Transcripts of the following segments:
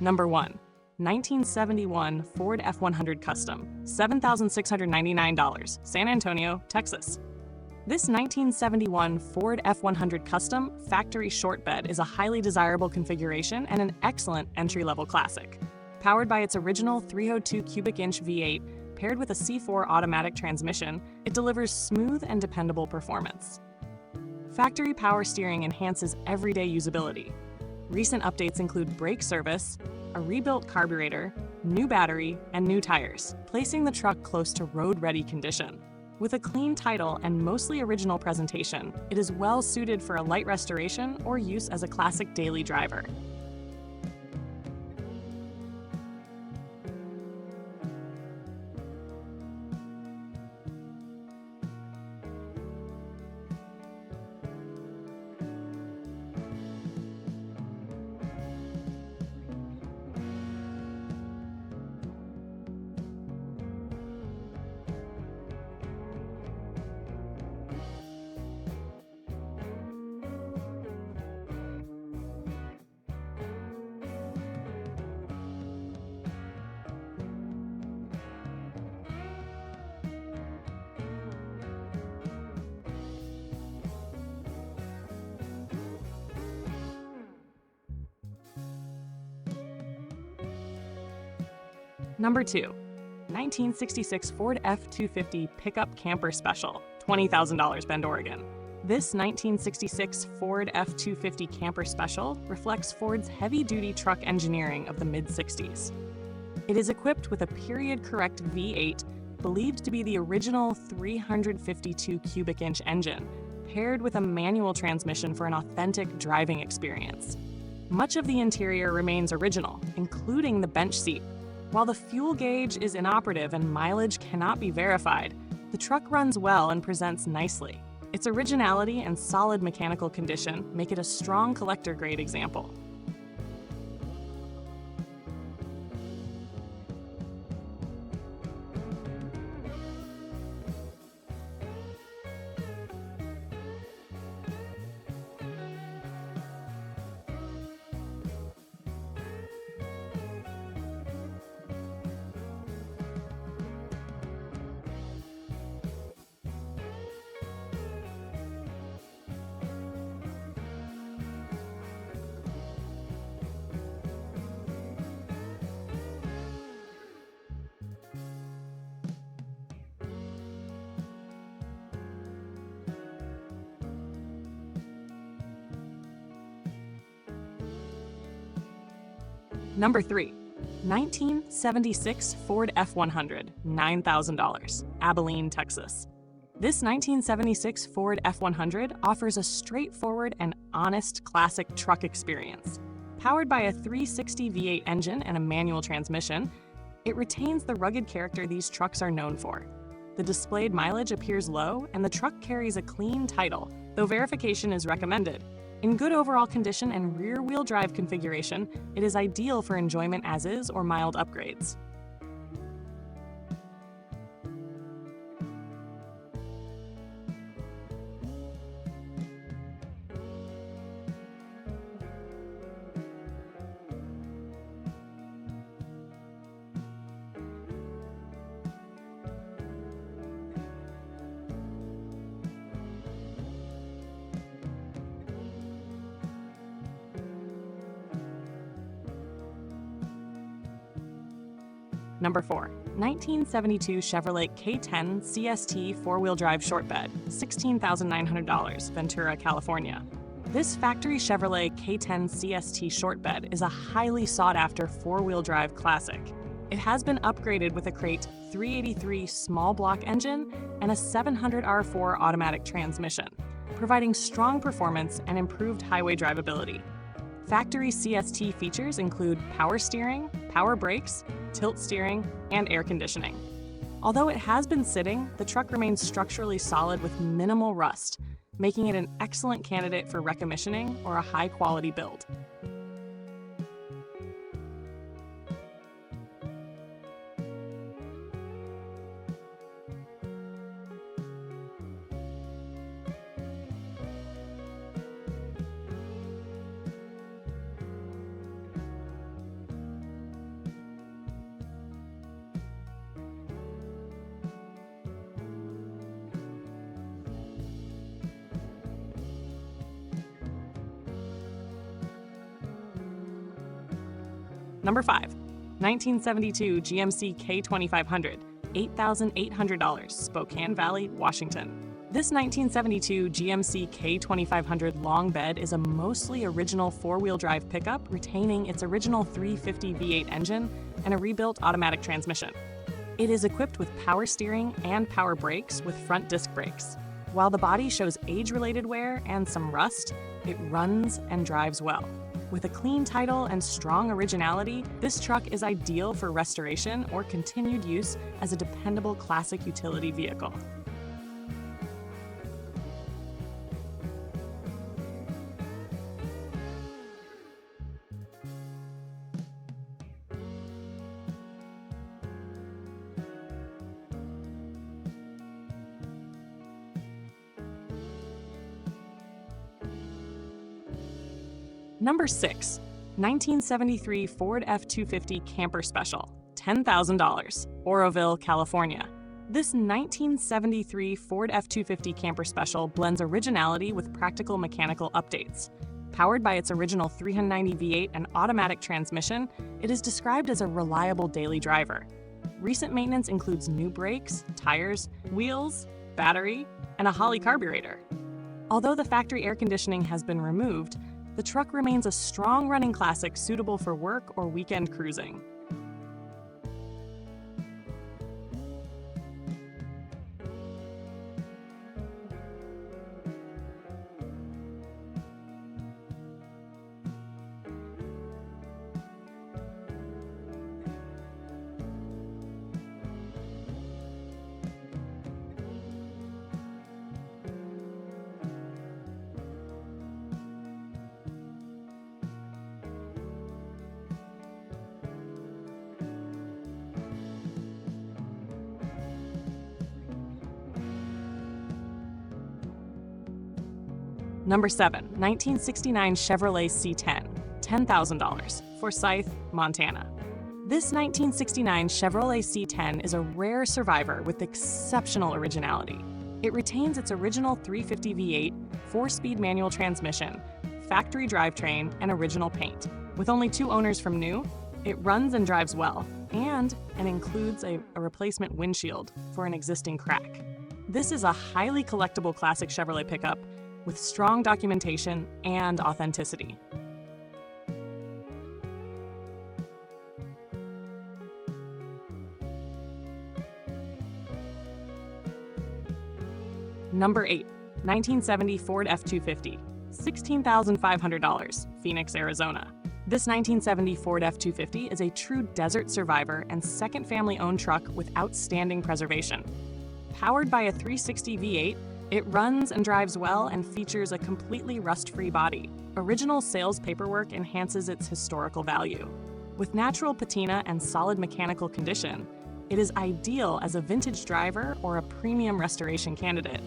Number 1. 1971 Ford F100 Custom, $7,699, San Antonio, Texas. This 1971 Ford F100 Custom factory short bed is a highly desirable configuration and an excellent entry-level classic. Powered by its original 302 cubic inch V8, paired with a C4 automatic transmission, it delivers smooth and dependable performance. Factory power steering enhances everyday usability. Recent updates include brake service, a rebuilt carburetor, new battery, and new tires, placing the truck close to road-ready condition. With a clean title and mostly original presentation, it is well suited for a light restoration or use as a classic daily driver. Number 2. 1966 Ford F-250 Pickup Camper Special, $20,000 Bend, Oregon. This 1966 Ford F-250 Camper Special reflects Ford's heavy-duty truck engineering of the mid-60s. It is equipped with a period-correct V8, believed to be the original 352 cubic inch engine, paired with a manual transmission for an authentic driving experience. Much of the interior remains original, including the bench seat. While the fuel gauge is inoperative and mileage cannot be verified, the truck runs well and presents nicely. Its originality and solid mechanical condition make it a strong collector-grade example. Number 3. 1976 Ford F100, $9,000, Abilene, Texas. This 1976 Ford F100 offers a straightforward and honest classic truck experience. Powered by a 360 V8 engine and a manual transmission, it retains the rugged character these trucks are known for. The displayed mileage appears low, and the truck carries a clean title, though verification is recommended. In good overall condition and rear-wheel drive configuration, it is ideal for enjoyment as is or mild upgrades. Number 4. 1972 Chevrolet K10 CST four-wheel drive short bed, $16,900, Ventura, California. This factory Chevrolet K10 CST short bed is a highly sought-after four-wheel drive classic. It has been upgraded with a crate 383 small block engine and a 700R4 automatic transmission, providing strong performance and improved highway drivability. Factory CST features include power steering, power brakes, tilt steering, and air conditioning. Although it has been sitting, the truck remains structurally solid with minimal rust, making it an excellent candidate for recommissioning or a high-quality build. Number 5. 1972 GMC K2500, $8,800, Spokane Valley, Washington. This 1972 GMC K2500 long bed is a mostly original four-wheel drive pickup retaining its original 350 V8 engine and a rebuilt automatic transmission. It is equipped with power steering and power brakes with front disc brakes. While the body shows age-related wear and some rust, it runs and drives well. With a clean title and strong originality, this truck is ideal for restoration or continued use as a dependable classic utility vehicle. Number 6. 1973 Ford F-250 Camper Special, $10,000, Oroville, California. This 1973 Ford F-250 Camper Special blends originality with practical mechanical updates. Powered by its original 390 V8 and automatic transmission, it is described as a reliable daily driver. Recent maintenance includes new brakes, tires, wheels, battery, and a Holley carburetor. Although the factory air conditioning has been removed, the truck remains a strong running classic suitable for work or weekend cruising. Number 7. 1969 Chevrolet C10, $10,000, Forsyth, Montana. This 1969 Chevrolet C10 is a rare survivor with exceptional originality. It retains its original 350 V8, 4-speed manual transmission, factory drivetrain, and original paint. With only 2 owners from new, it runs and drives well, and includes a replacement windshield for an existing crack. This is a highly collectible classic Chevrolet pickup with strong documentation and authenticity. Number 8. 1970 Ford F-250, $16,500, Phoenix, Arizona. This 1970 Ford F-250 is a true desert survivor and second family-owned truck with outstanding preservation. Powered by a 360 V8, it runs and drives well and features a completely rust-free body. Original sales paperwork enhances its historical value. With natural patina and solid mechanical condition, it is ideal as a vintage driver or a premium restoration candidate.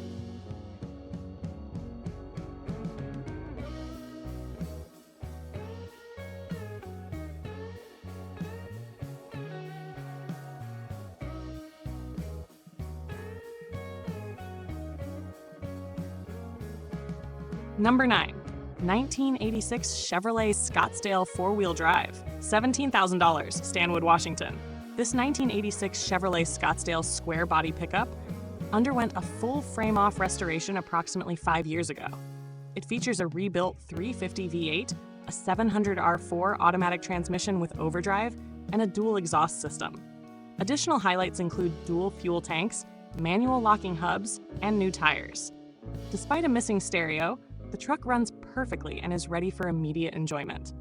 Number 9. 1986 Chevrolet Scottsdale 4-wheel drive, $17,000, STANWOOD, Washington. This 1986 Chevrolet Scottsdale square body pickup underwent a full frame-off restoration approximately 5 years ago. It features a rebuilt 350 V8, a 700R4 automatic transmission with overdrive, and a dual exhaust system. Additional highlights include dual fuel tanks, manual locking hubs, and new tires. Despite a missing stereo, the truck runs perfectly and is ready for immediate enjoyment.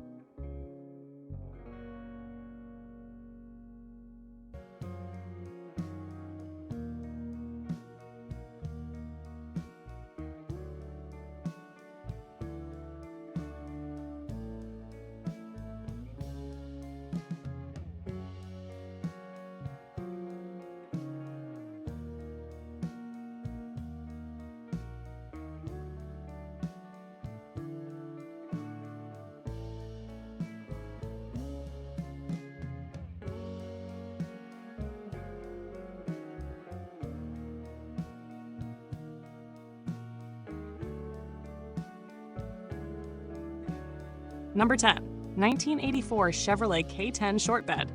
Number 10. 1984 Chevrolet K10 short bed,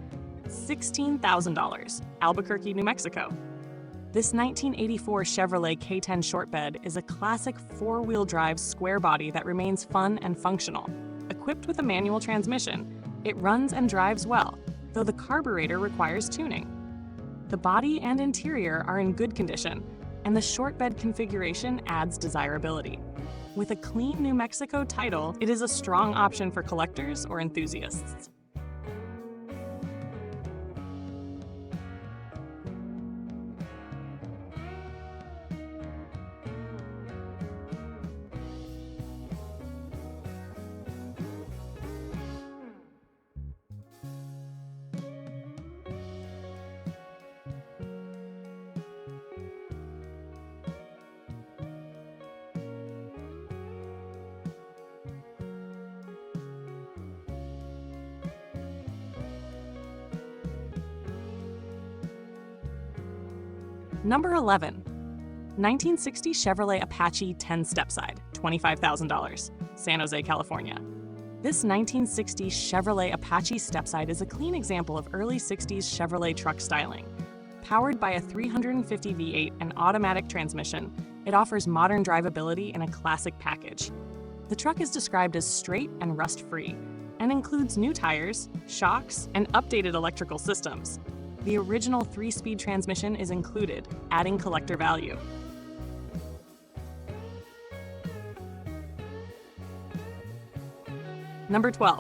$16,000, Albuquerque, New Mexico. This 1984 Chevrolet K10 short bed is a classic four-wheel drive square body that remains fun and functional. Equipped with a manual transmission, it runs and drives well, though the carburetor requires tuning. The body and interior are in good condition, and the short bed configuration adds desirability. With a clean New Mexico title, it is a strong option for collectors or enthusiasts. Number 11. 1960 Chevrolet Apache 10 Stepside, $25,000, San Jose, California. This 1960 Chevrolet Apache Stepside is a clean example of early 60s Chevrolet truck styling. Powered by a 350 V8 and automatic transmission, it offers modern drivability in a classic package. The truck is described as straight and rust-free, and includes new tires, shocks, and updated electrical systems. The original 3-speed transmission is included, adding collector value. Number 12.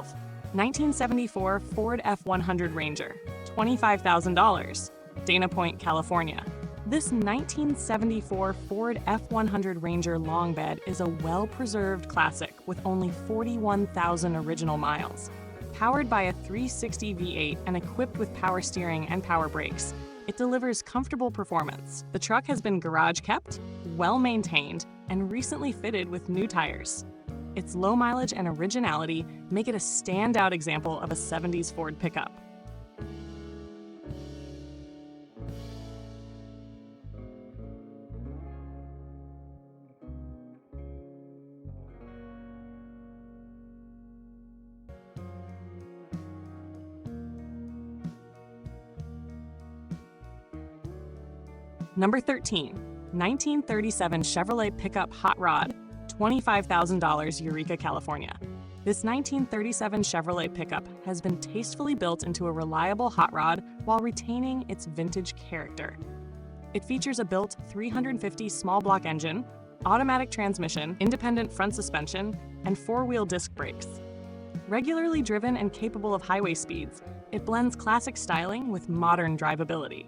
1974 Ford F100 Ranger, $25,000, Dana Point, California. This 1974 Ford F100 Ranger long bed is a well-preserved classic with only 41,000 original miles. Powered by a 360 V8 and equipped with power steering and power brakes, it delivers comfortable performance. The truck has been garage-kept, well-maintained, and recently fitted with new tires. Its low mileage and originality make it a standout example of a 70s Ford pickup. Number 13. 1937 Chevrolet Pickup Hot Rod, $25,000, Eureka, California. This 1937 Chevrolet pickup has been tastefully built into a reliable hot rod while retaining its vintage character. It features a built 350 small block engine, automatic transmission, independent front suspension, and four-wheel disc brakes. Regularly driven and capable of highway speeds, it blends classic styling with modern drivability.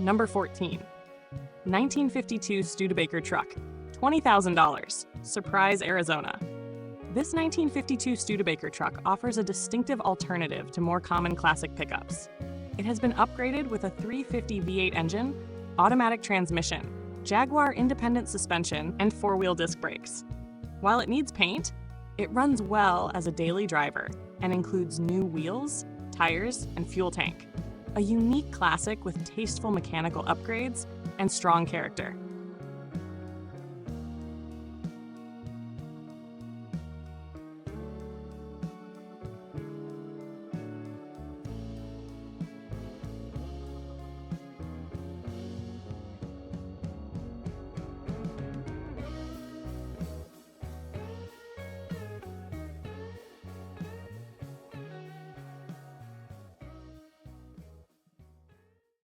Number 14. 1952 Studebaker truck, $20,000, Surprise, Arizona. This 1952 Studebaker truck offers a distinctive alternative to more common classic pickups. It has been upgraded with a 350 V8 engine, automatic transmission, Jaguar independent suspension, and four-wheel disc brakes. While it needs paint, it runs well as a daily driver and includes new wheels, tires, and fuel tank. A unique classic with tasteful mechanical upgrades and strong character.